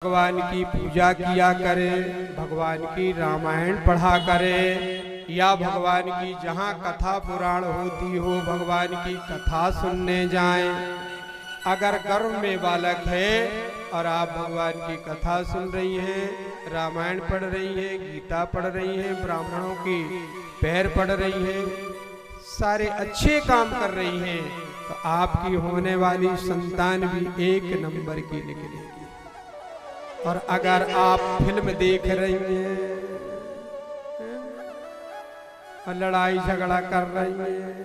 भगवान की पूजा किया करे, भगवान की रामायण पढ़ा करे, या भगवान की जहाँ कथा पुराण होती हो भगवान की कथा सुनने जाएं। अगर गर्भ में बालक है और आप भगवान की कथा सुन रही हैं, रामायण पढ़ रही हैं, गीता पढ़ रही हैं, ब्राह्मणों की पैर पढ़ रही हैं, सारे अच्छे काम कर रही हैं, तो आपकी होने वाली संतान भी 1 नंबर की निकलेगी। और अगर आप फिल्म देख रही हैं और लड़ाई झगड़ा कर रही हैं,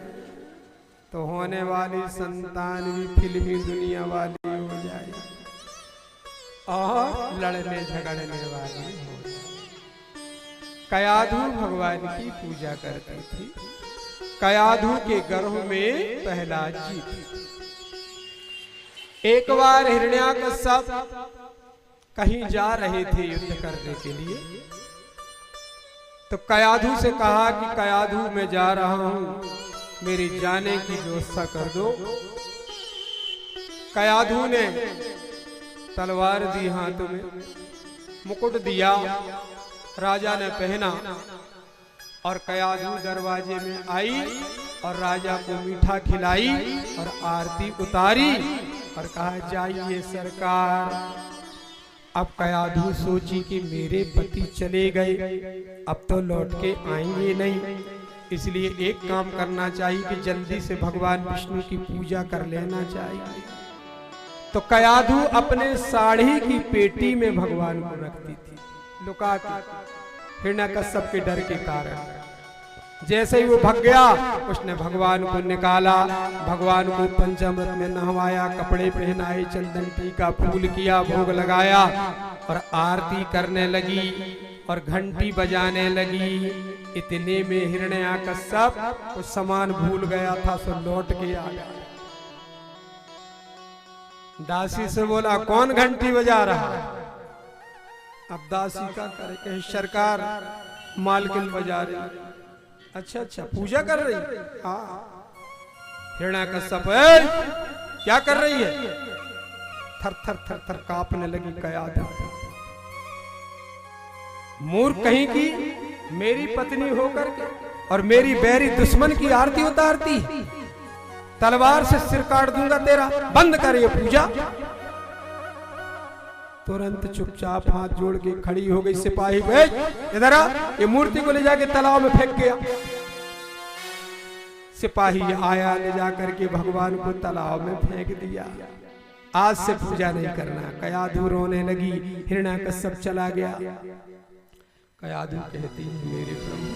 तो होने वाली संतान भी फिल्मी दुनिया वाली हो जाएगी और लड़ने झगड़ने वाली हो जाएगी। कयाधु भगवान की पूजा करती थी। कयाधु के गर्भ में प्रहलाद जी थे। एक बार हिरण्याकश्यप कहीं जा रहे थे युद्ध करने के लिए, तो कयाधु से कहा कि कयाधु मैं जा रहा हूं, मेरी जाने की व्यवस्था कर दो। कयाधु ने तलवार दी हाथ में, मुकुट दिया, राजा ने पहना और कयाधु दरवाजे में आई और राजा को मीठा खिलाई और आरती उतारी और कहा जाइए सरकार। अब कयाधु सोची कि मेरे पति चले गए, अब तो लौट के आएंगे नहीं, इसलिए एक काम करना चाहिए कि जल्दी से भगवान विष्णु की पूजा कर लेना चाहिए। तो कयाधु अपने साड़ी की पेटी में भगवान को रखती थी, लुकाती, हिरण्याकश्यप के डर के कारण। जैसे ही वो भाग गया, उसने भगवान को निकाला, भगवान को पंचामृत में नहवाया, कपड़े पहनाए, चंदन टीका फूल किया, भोग लगाया और आरती करने लगी और घंटी बजाने लगी। इतने में हिरण्याकश्यप कुछ सामान भूल गया था, सो लौट के आ गया। दासी से बोला कौन घंटी बजा रहा? अब दासी का करे, कहे सरकार मालकिन बजा रही। अच्छा अच्छा, पूजा कर रही? हाँ। हिरण्याकश्यप क्या कर रही है? थर थर थर थर कांपने लगी कयाधु। मूर्ख कहीं की, मेरी पत्नी होकर के और मेरी बैरी दुश्मन की आरती उतारती, तलवार से सिर काट दूंगा तेरा, बंद कर ये पूजा। तुरंत चुपचाप हाथ जोड़ के खड़ी हो गई। सिपाही इधर आ, ये मूर्ति को ले जाके तालाब में फेंक गया। सिपाही आया, ले जाकर के भगवान को तालाब में फेंक दिया। आज से पूजा नहीं करना। कयाधु रोने लगी, हिरण्याकश्यप चला गया। कयाधु कहती मेरे प्रभु,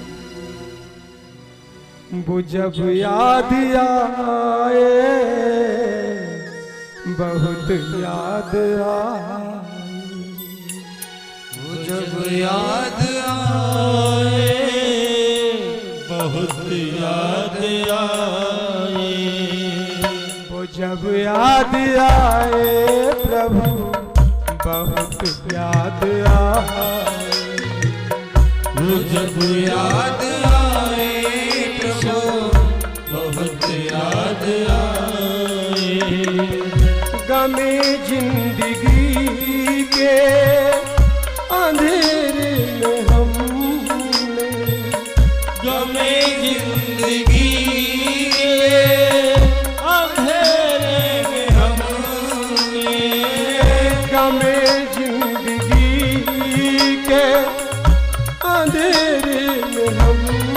वो जब याद आए बहुत याद आए, जब याद आए बहुत याद आए, वो जब याद आए प्रभु बहुत याद आए, वो जब याद आए प्रभु बहुत याद आए। गमे जिंदगी के अंधेरे में हमने, गमे जिंदगी के अंधेरे में हमने, गमे जिंदगी के अंधेरे में हमने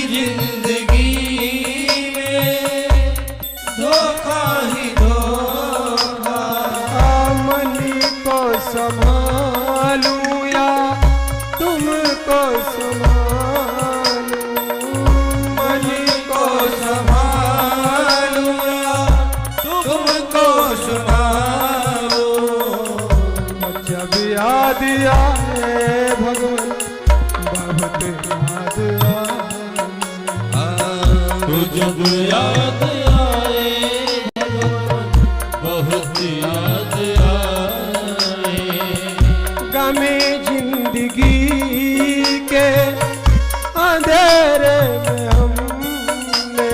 जिंदगी में धोखा ही धोखा। मन को संभालूं या तुमको संभालूं, मन को संभालूं या तुमको संभालूं। जब याद आए भगवान बहुत याद आए, तो जब याद आए भगवान बहुत याद आए। गमे जिंदगी के अंधेरे में हमने,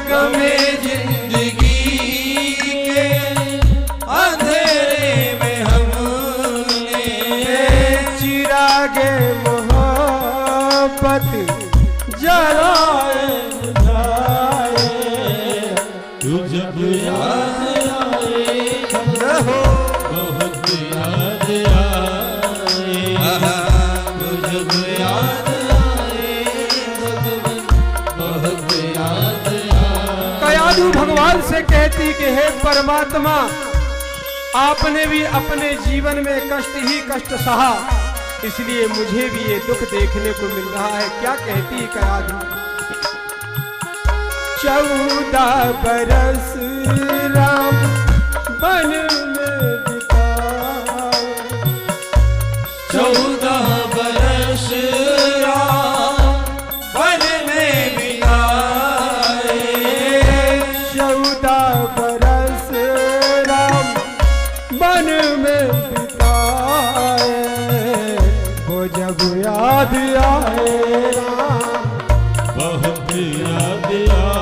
गमे जिंदगी के अंधेरे में हमने चिरागे मोहब्बत जलाए बुझाए। तू जब याद आए बहुत याद आए। तू जब याद आए बहुत याद आए। कयाधु भगवान से कहती कि हे परमात्मा, आपने भी अपने जीवन में कष्ट ही कष्ट सहा, इसलिए मुझे भी ये दुख देखने को मिल रहा है। क्या कहती है कयाधु? 14 बरस राम वन में बिताए, 14 बरस राम वन में बिताए। 14 बरस राम वन में बिताए, वो जब याद आए राम बहुत याद आए।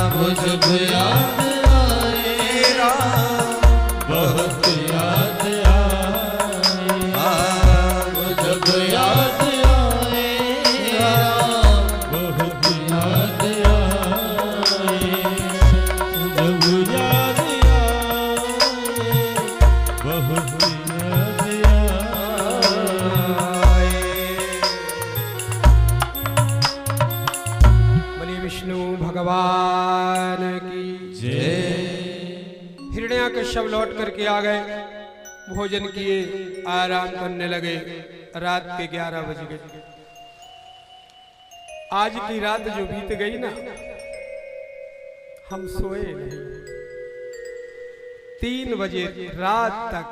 वो जब याद आए राम बहुत याद आए। वो जब याद आए राम बहुत याद आए। जब याद आए बहुत याद आए। बोलिए विष्णु भगवान की जय। हिरण्याकश्यप लौट करके आ गए, भोजन किए, आराम करने लगे। रात के 11 बज गए। आज की रात जो बीत गई ना, हम सोए नहीं। 3 बजे रात तक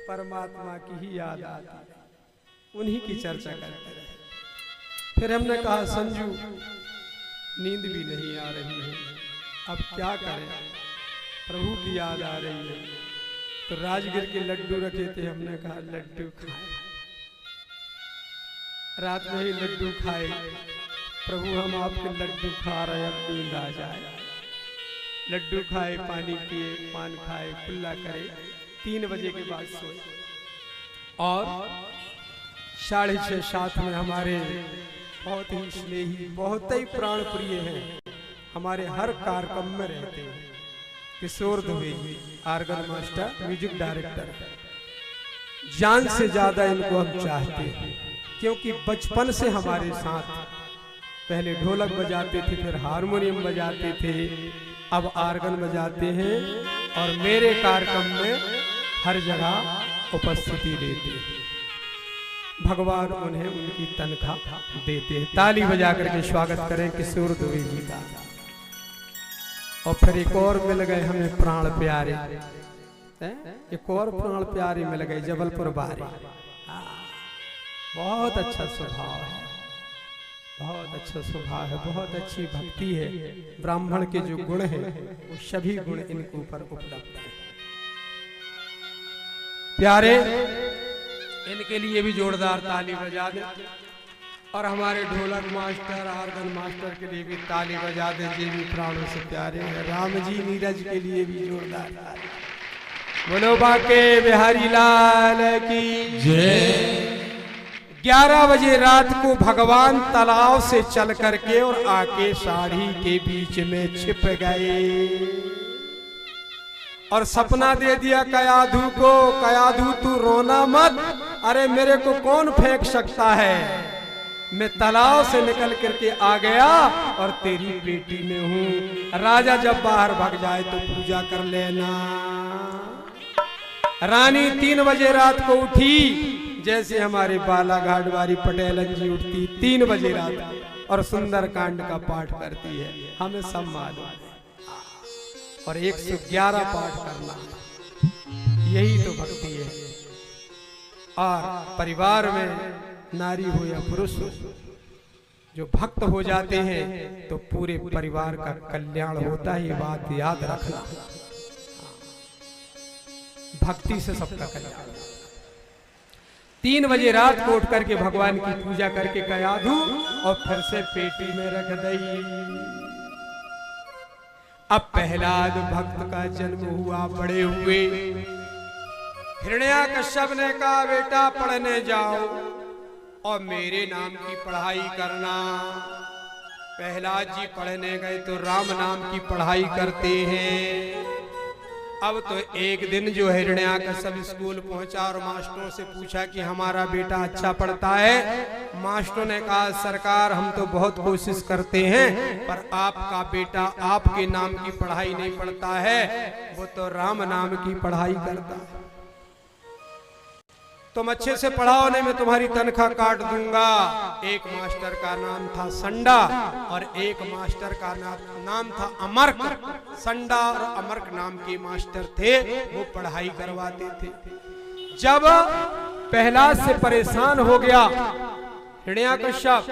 परमात्मा की ही याद आती, उन्हीं की चर्चा करते रहे। फिर हमने कहा संजू, नींद भी नहीं आ रही है, अब क्या करें, प्रभु की याद आ रही है। तो राजगिर के लड्डू रखे थे, हमने कहा लड्डू खाए। रात में ही लड्डू खाए। प्रभु हम आपके लड्डू खा रहे, अब नींद आ जाए। लड्डू खाए, पानी पिए, पान खाए, खुला करे। 3 बजे के बाद सोए। और 6:30-7 में हमारे बहुत ही स्नेही, बहुत ही प्राण प्रिय हैं, हमारे हर कार्यक्रम में रहते हैं, किशोर Dubey ji, argon master, music director. जान से ज्यादा इनको हम चाहते हैं, क्योंकि बचपन से हमारे साथ, पहले ढोलक बजाते थे, फिर हारमोनियम बजाते थे, अब आर्गन बजाते हैं और मेरे कार्यक्रम में हर जगह उपस्थिति देते हैं। भगवान उन्हें उनकी तनख्वाह देते हैं। ताली बजा करके स्वागत करें किशोर दुबे जी का। और फिर एक और मिल गए हमें प्राण प्यारे, एक और प्राण प्यारे मिल गए, जबलपुर बारे। बहुत अच्छा स्वभाव है, बहुत अच्छा स्वभाव है, बहुत अच्छी भक्ति है। ब्राह्मण के जो गुण हैं वो सभी गुण इनके ऊपर उपलब्ध हैं। प्यारे, इनके लिए भी जोरदार ताली बजा दें। और हमारे ढोलक मास्टर, आर्गन मास्टर के लिए भी ताली बजा दें, ये भी प्राणों से प्यारे हैं। राम जी नीरज के लिए भी जोरदार ताली। बोलो बाके बिहारी लाल की जय। 11 बजे रात को भगवान तालाब से चल करके और आके साड़ी के बीच में छिप गए और सपना दे दिया कयाधु को, कयाधु तू रोना मत, अरे मेरे को कौन फेंक सकता है। मैं तालाब से निकल करके आ गया और तेरी पेटी में हूं। राजा जब बाहर भाग जाए तो पूजा कर लेना। रानी 3 बजे रात को उठी, जैसे हमारे बालाघाट वाली पटेल जी उठती 3 बजे रात को और सुंदर कांड का पाठ करती है, हमें सब मालूम है। और 111 पाठ करना, यही तो भक्ति है। और परिवार में नारी हो या पुरुष हो, जो भक्त हो जाते हैं तो पूरे परिवार का कल्याण होता है। ये बात याद रखना, भक्ति से सबका कल्याण। 3 बजे रात को उठ करके भगवान की पूजा करके कया दूं और फिर से पेटी में रख दई। अब प्रहलाद भक्त का जन्म हुआ, बड़े हुए। हिरण्याकश्यप ने कहा बेटा पढ़ने जाओ और मेरे नाम की पढ़ाई करना। प्रहलाद जी पढ़ने गए तो राम नाम की पढ़ाई करते हैं। अब तो एक दिन जो हिरण्याकश्यप स्कूल पहुंचा और मास्टरों से पूछा कि हमारा बेटा अच्छा पढ़ता है। मास्टरों ने कहा सरकार हम तो बहुत कोशिश करते हैं पर आपका बेटा आपके नाम की पढ़ाई नहीं पढ़ता है, वो तो राम नाम की पढ़ाई करता है। तुम अच्छे से पढ़ाओ नहीं मैं तुम्हारी तनख्वाह काट दूंगा। एक मास्टर का नाम था संडा और एक मास्टर का नाम था अमर्क। संडा और अमर्क नाम के मास्टर थे, वो पढ़ाई करवाते थे। जब प्रहलाद से परेशान हो गया हिरण्याकश्यप,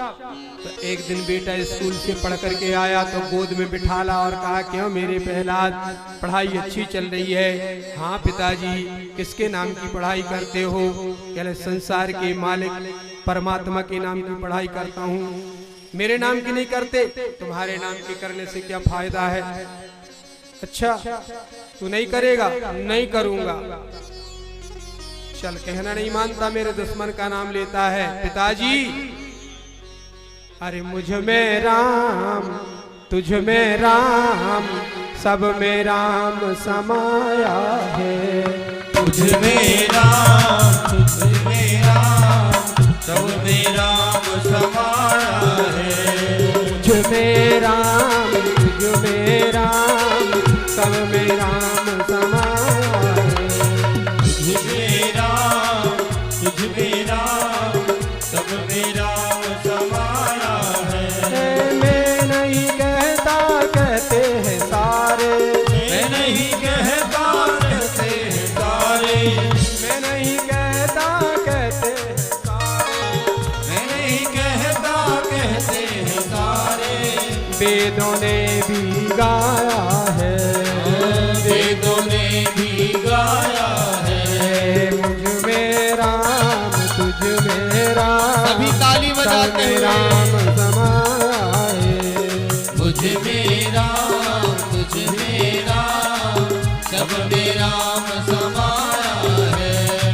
तो एक दिन बेटा स्कूल से पढ़ करके आया तो गोद में बिठाला और कहा क्यों मेरे प्रहलाद पढ़ाई अच्छी चल रही है? हाँ पिताजी। किसके नाम की पढ़ाई करते हो? कहले संसार के मालिक परमात्मा के नाम की पढ़ाई करता हूँ। मेरे नाम की नहीं करते? तुम्हारे नाम की करने से क्या फायदा है? अच्छा तू नहीं करेगा? नहीं करूंगा। चल कहना नहीं मानता, मेरे दुश्मन का नाम लेता है। पिताजी अरे मुझ में राम तुझ में राम सब में राम समाया है। तुझ में राम तुझ में राम सब में राम समाया है। मुझ में राम तुझ में राम सब में राम समाया है। तुझ में राम तुझ में राम सब में राम समाया है। मैं नहीं कहता कहते हैं सारे, मैं नहीं कहता कहते हैं सारे, मैं नहीं कहता कहते हैं सारे, मैं नहीं कहता कहते हैं सारे। वेदों ने भी गाया है, वेदों ने भी गाया है। मुझ में राम तुझ में राम सभी ताली बजाते सब में हुए। राम समाए। मुझ में राम तुझ में राम सब में राम समाया है।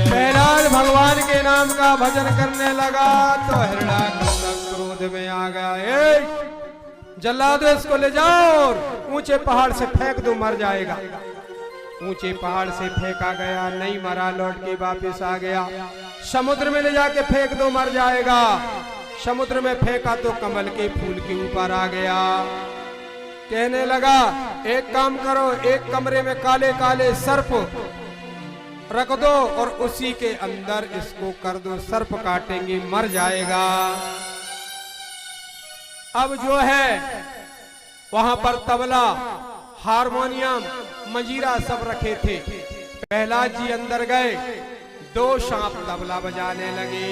प्रहलाद भगवान के नाम का भजन करने लगा तो हिरण्याकश्यप क्रोध में आ गया। जल्ला दो इसको, ले जाओ और ऊंचे पहाड़ से फेंक दो, मर जाएगा। ऊंचे पहाड़ से फेंका गया, नहीं मरा, लौट के वापस आ गया। समुद्र में ले जाके फेंक दो, मर जाएगा। समुद्र में फेंका तो कमल के फूल के ऊपर आ गया। कहने लगा एक काम करो, एक कमरे में काले काले सर्प रख दो और उसी के अंदर इसको कर दो, सर्प काटेंगे मर जाएगा। अब जो है वहां पर तबला हारमोनियम मंजीरा सब रखे थे। प्रहलाद जी अंदर गए, 2 सांप तबला बजाने लगे।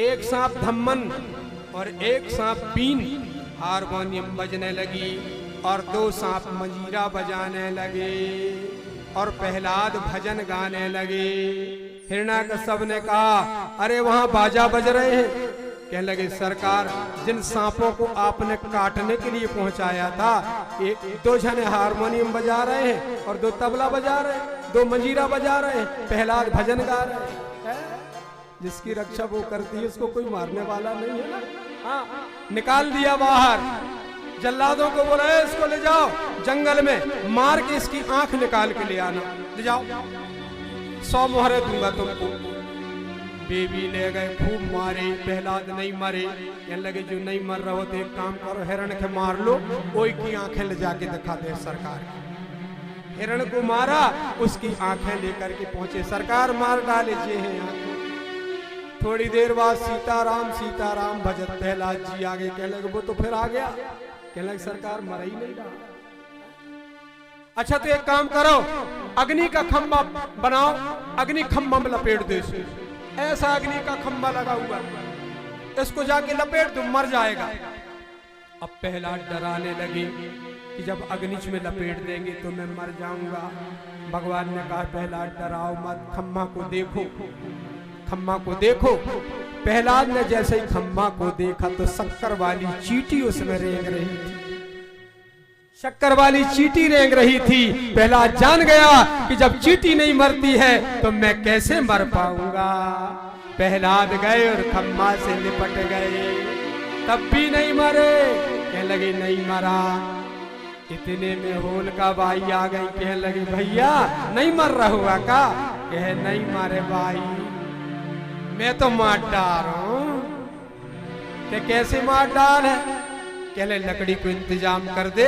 एक सांप धम्मन और एक सांप बीन हारमोनियम बजने लगी और 2 सांप मंजीरा बजाने लगे और प्रहलाद भजन गाने लगे। हिरण्याकश्यप ने कहा अरे वहां बाजा बज रहे हैं। कहने लगे सरकार जिन सांपों को आपने काटने के लिए पहुंचाया था, 2 जने हारमोनियम बजा रहे हैं और 2 तबला बजा रहे हैं, 2 मंजीरा बजा रहे हैं, प्रहलाद भजन गा रहे हैं। जिसकी रक्षा वो करती है उसको कोई मारने वाला नहीं है ना। हाँ, निकाल दिया बाहर। जल्लादों को बोला इसको ले जाओ जंगल में, मार के इसकी आंख निकाल के ले आना, ले जाओ, 100 मोहरे दूंगा तुमको। बेबी ले गए, खूब मारे, प्रहलाद नहीं मरे। कहने लगे जो नहीं मर रहे हो तो एक काम करो, हिरण के मार लो, वही की आंखें ले जाके दिखा दे सरकार। हिरण को मारा, उसकी आंखें लेकर के पहुंचे, सरकार मार डाले जे हैं आंखें। थोड़ी देर बाद सीताराम भजत प्रहलाद जी आ गए। कहने लगे वो तो फिर आ गया। कहने लगे सरकार मर ही नहीं रहा। अच्छा तो एक काम करो, अग्नि का खंभा बनाओ, अग्नि खंभा में लपेट दो इसको। ऐसा अग्नि का खंभा लगा हुआ, इसको जाके लपेट दो, मर जाएगा। अब प्रहलाद डराने लगे कि जब अग्निच में लपेट देंगे तो मैं मर जाऊंगा। भगवान ने कहा प्रहलाद डराओ मत, खंभा को देखो, खम्मा को देखो। प्रहलाद ने जैसे ही खम्मा को देखा तो शक्कर वाली चींटी उसमें रेंग रही थी, शक्कर वाली चींटी रेंग रही थी। प्रहलाद जान गया कि जब चींटी नहीं मरती है तो मैं कैसे मर पाऊंगा। प्रहलाद गए और खम्मा से लिपट गए, तब भी नहीं मरे। कहने लगे नहीं मरा। इतने में होलिका बाई आ गई। कहने लगे भैया नहीं मर रहा हुआ का? कहे नहीं मारे भाई, मैं तो मार डाल हूं। कैसे मार डाल है? कहले लकड़ी को इंतजाम कर दे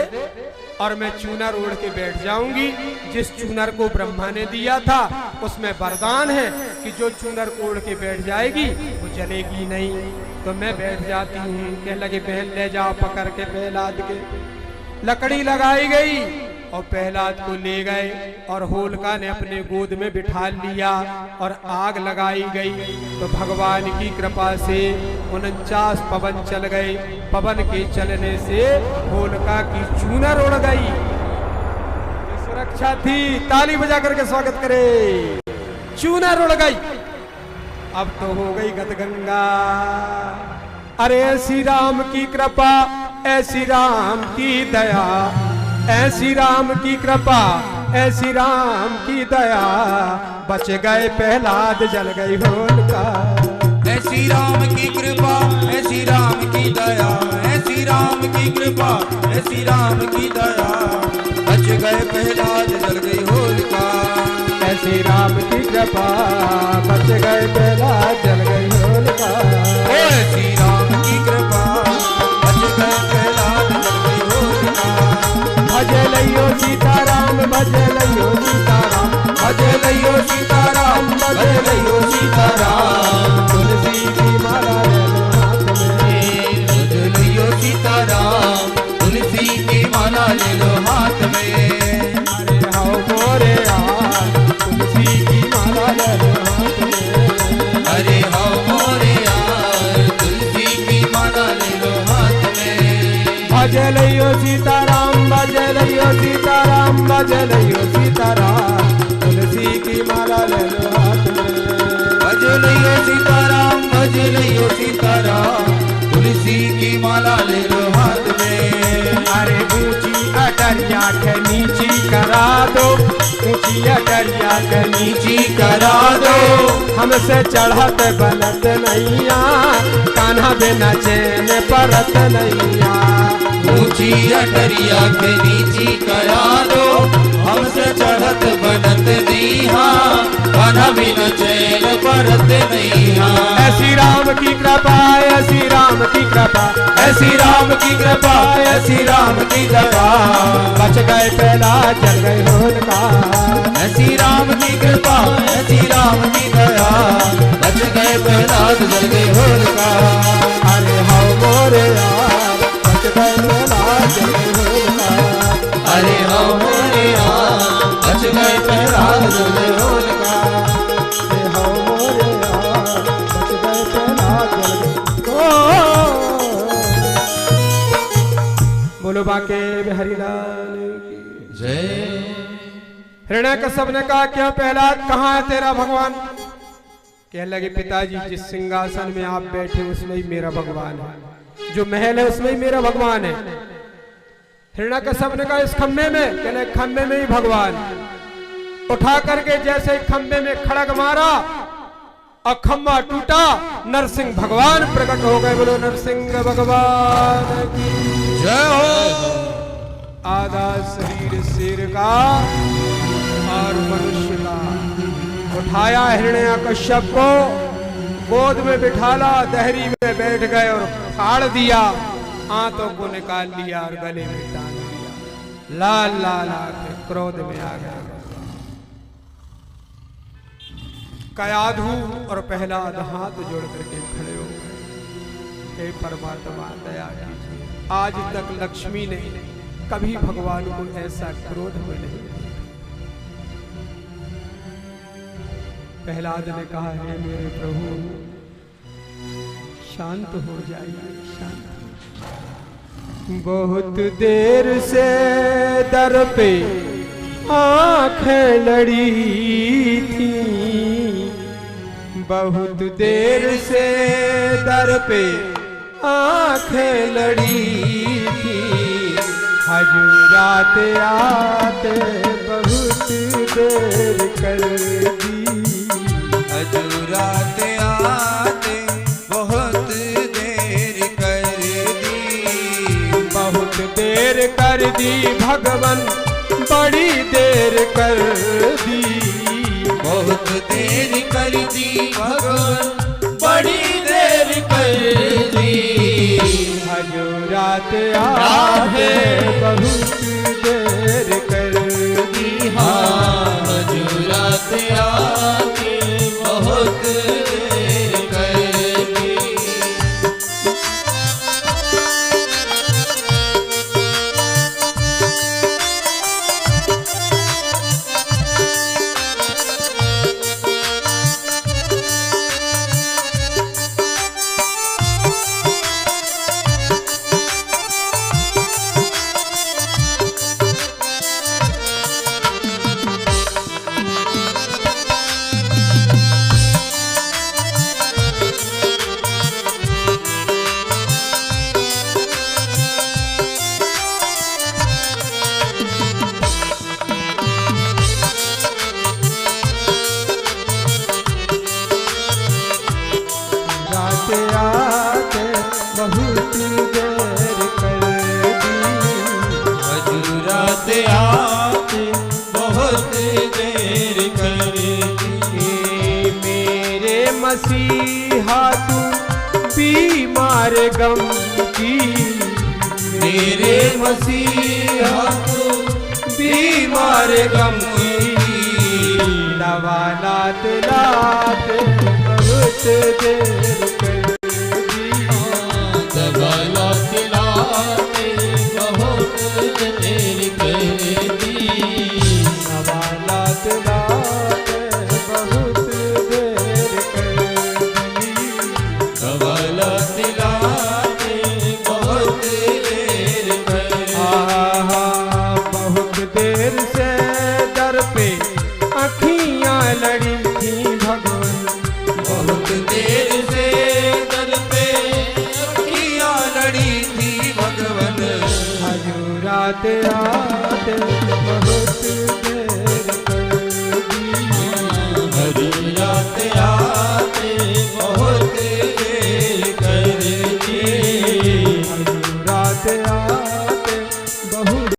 और मैं चूनर ओढ़ के बैठ जाऊंगी। जिस चूनर को ब्रह्मा ने दिया था उसमें वरदान है कि जो चूनर को ओढ़ के बैठ जाएगी वो जलेगी नहीं, तो मैं बैठ जाती हूँ। कहने लगे बहन ले जाओ पकड़ के प्रहलाद के। लकड़ी लगाई गई और प्रहलाद को ले गए और होलिका ने अपने गोद में बिठा लिया और आग लगाई गई। तो भगवान की कृपा से 49 पवन चल गए। पवन के चलने से होलिका की चूनर उड़ गई। सुरक्षा थी, ताली बजा करके स्वागत करे। चूनर उड़ गई। अब तो हो गई गदगंगा। अरे ऐसी राम की कृपा, ऐसी राम की दया, ऐसी राम की कृपा, ऐसी राम की दया, बच गए प्रहलाद जल गई होलिका। ऐसी राम की कृपा, ऐसी राम की दया, ऐसी राम की कृपा, ऐसी राम की दया, बच गए प्रहलाद जल गई होलिका। ऐसी राम की कृपा, बच गए प्रहलाद जल गई होलिका। ऐसी राम की कृपा, बच गए प्रहलाद जल गई होलिका। भजे लइयो सीताराम, भजे लइयो सीताराम, भजे लइयो सीताराम, भजे लइयो सीताराम, तुलसी की माला ले लो हाथ में। भजे लइयो सीताराम, तुलसी की माला ले लो हाथ में। अरे आओ मोरे यार, तुलसी की माला ले लो हाथ में। अरे हाँ मोरे यार, तुलसी की माला ले लो हाथ में। भजे लइयो सीताराम, भजे लइयो सीताराम, भजे लइयो सीताराम, तुलसी की माला ले लो हाथ में। भजे लइयो सीताराम, भजे लइयो सीताराम, तुलसी की माला ले लो हाथ में। अरे ऊंची अटरिया के नीची करा दो, ऊंची अटरिया के नीची करा दो, हमसे चढ़त बलत नैया, कान्हा बिना चैन परत नैया। ऊंची अटरिया के नीची करा दो, हमसे चढ़त बनत नैया, कान्हा बिना चैन परत नैया। ऐसी राम की कृपा, ऐसी राम की कृपा, ऐसी राम की कृपा, ऐसी राम की कृपा, बच गए प्रहलाद जल गए होलिका। ऐसी राम की कृपा, ऐसी राम की दया, बच गए प्रहलाद जल गए होलिका। अरे हाउ मोरे यार, बच गए प्रहलाद जल गए होलिका। अरे हाँ मोरे यार, बच गए प्रहलाद जल गए होलिका। अरे हाउ मोरे यार, बच गए प्रहलाद जल गए। बोलो बाके बिहारी लाल की जय। हिरण्यकश्यप ने कहा क्या प्रहलाद कहाँ है तेरा भगवान? कहने लगे पिताजी जिस सिंहासन में आप बैठे उसमें ही मेरा भगवान है, जो महल है उसमें ही मेरा भगवान है। हिरण्यकश्यप ने कहा इस खम्भे में? कहने खम्भे में ही भगवान। उठा करके जैसे ही खम्भे में खड़ग मारा और खम्भा टूटा, नरसिंह भगवान प्रकट हो गए। बोलो नरसिंह भगवान की जय हो। आधा शरीर शेर का और मनुष्य का। उठाया हिरण्यकश्यप को गोद में बिठाला, दहरी में बैठ गए और फाड़ दिया, हाथों को निकाल लिया और गले में टांग लिया। लाल लाल आके क्रोध में आ गया। कयाधु और प्रहलाद हाथ जोड़ करके खड़े हो गए। हे परमात्मा दया कीजिए, आज तक लक्ष्मी ने कभी भगवान को ऐसा क्रोध में नहीं देखा। प्रहलाद ने कहा, हे मेरे प्रभु शांत हो जाइए, शांत। बहुत देर से दर पे आंखें लड़ी थी, बहुत देर से दर पे आंखें लड़ी थी, हजूरात आते बहुत देर कर दी, हजूरात आते बहुत देर कर दी, बहुत देर कर दी भगवन, बड़ी देर कर दी, बहुत देर कर दी भगवान, बड़ी देर कर दी, हजूरात आते बहुत देर कर दी, हजूरात आते बहुत देर कर दी। आते बहुत देर कर दी, हजूरात आते बहुत देर कर दी, मेरे मसीहा तू बीमार गम की, मेरे मसीहा तू बीमार गम की, दवा लाते लाते बहुत देर कर दी, दवा लाते लाते बहुत देर कर दी, दवा लाते लाते बहुत देर कर दी, दवा लाते लाते बहुत देर कर दी। बहुत देर से दर पे अखियां लड़ी थी भगवान, बहुत देर से दर पे अखियां लड़ी थी भगवन, हजूरात आते